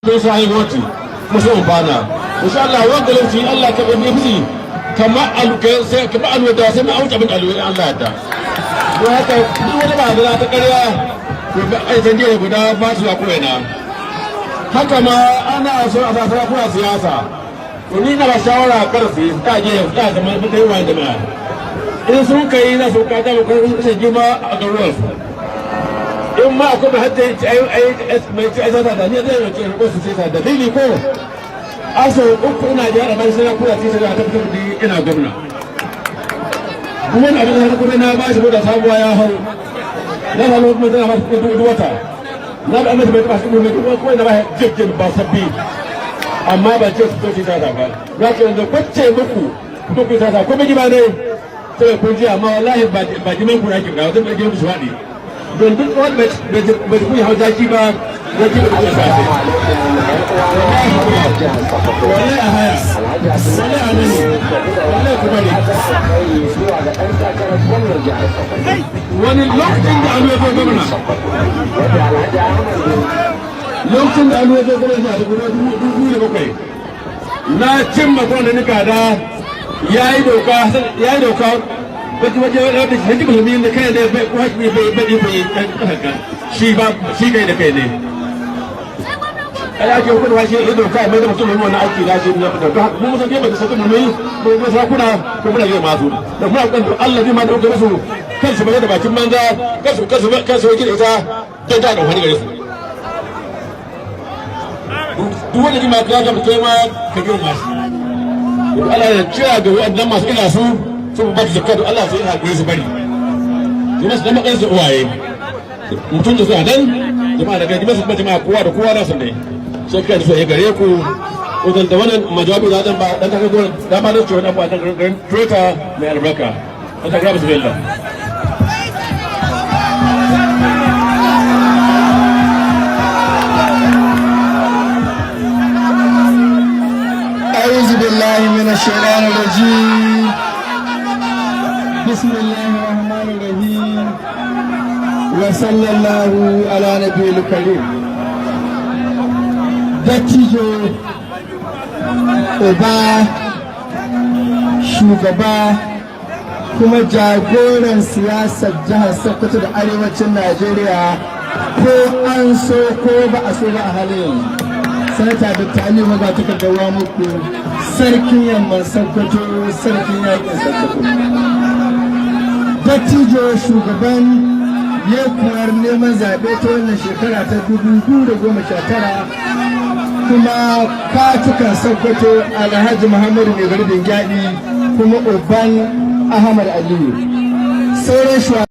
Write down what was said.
don su haihuwati musu amfana insha Allah wanda lauci Allah ka bi fi kamar alwata sai mu auta bin alwata Allah ya ta don haka duk wani ba da ta ƙarya to ba ai san dai guda ba su ya koyana haka ma ana so a sa sarakuna siyasa to ni na ba shawara kar su ka je ka da mai dai wani da mai in sun kai na so ka da ko sai jima a garuruwan su in ma akwai hadda mai ci aizata da ni zai rike ko su sai da dalili ko aso uku ina da yara bai sai kula sai da ta fitar da ina gwamna kuma abin da kuma na ba shi da sabuwa ya hau na hawo kuma da ba su wata na ba mai bai pasu mai ko da ba jijjin ba sabbi amma ba ce su to sai da ba za ka da kwace muku to ku sai ko miji ba ne sai ku ji amma wallahi ba jimin ku rake ga wajen gidan su wadi don duk wanda bai kuyi hau zaki ba zaki ba kuyi sa wani a haya wani a nani wani kuma ne wani lokacin da alu ya zo gwamna lokacin da alu ya zo gwamna a dubu da bakwai na cimma gwamna nika da ya yi doka waje da shi musulmi da kai da bai shi ba shi kai da kai ne ai ake hukunta shi ido kai mai da mutum wannan aiki da shi ne da mu musan ke da sakin mu mu sa kuna ko kuna ga masu da kuma kan Allah zai ma da musu kansu bai da bakin banza kansu yake da ita dan ta da wani gare su duk wanda ji ma ka ga kai ma ka girma shi Allah ya kira ga wannan masu ila su sun ba su zakatu Allah sai ya haƙuri su bari kuma su zama ɗansu uwaye mutum da su a nan jama'a da gani masu jama'a kowa da kowa na sun dai sai kai da su ya gare ku wajen da wannan majawabi za a ba ɗan takar gona dama da cewa ɗan ba ɗan garin Toyota mai albarka ɗan takar su bella. أعوذ بالله من الشيطان الرجيم بسم الله الرحمن الرحيم وصلى الله على نبي الكريم dattijo uba shugaba kuma jagoran siyasar jihar Sokoto da arewacin Najeriya ko an so ko ba a so ba a halin sanata da tali maza ta kaddawa muku sarkin yamman Sokoto sarkin yakin Sokoto dattijo shugaban yekuwar neman zaɓe ta wannan shekara ta 2019 kuma katukan Sokoto Alhaji Muhammadu mai garbin gyaɗi kuma uban Ahmad Aliyu sauran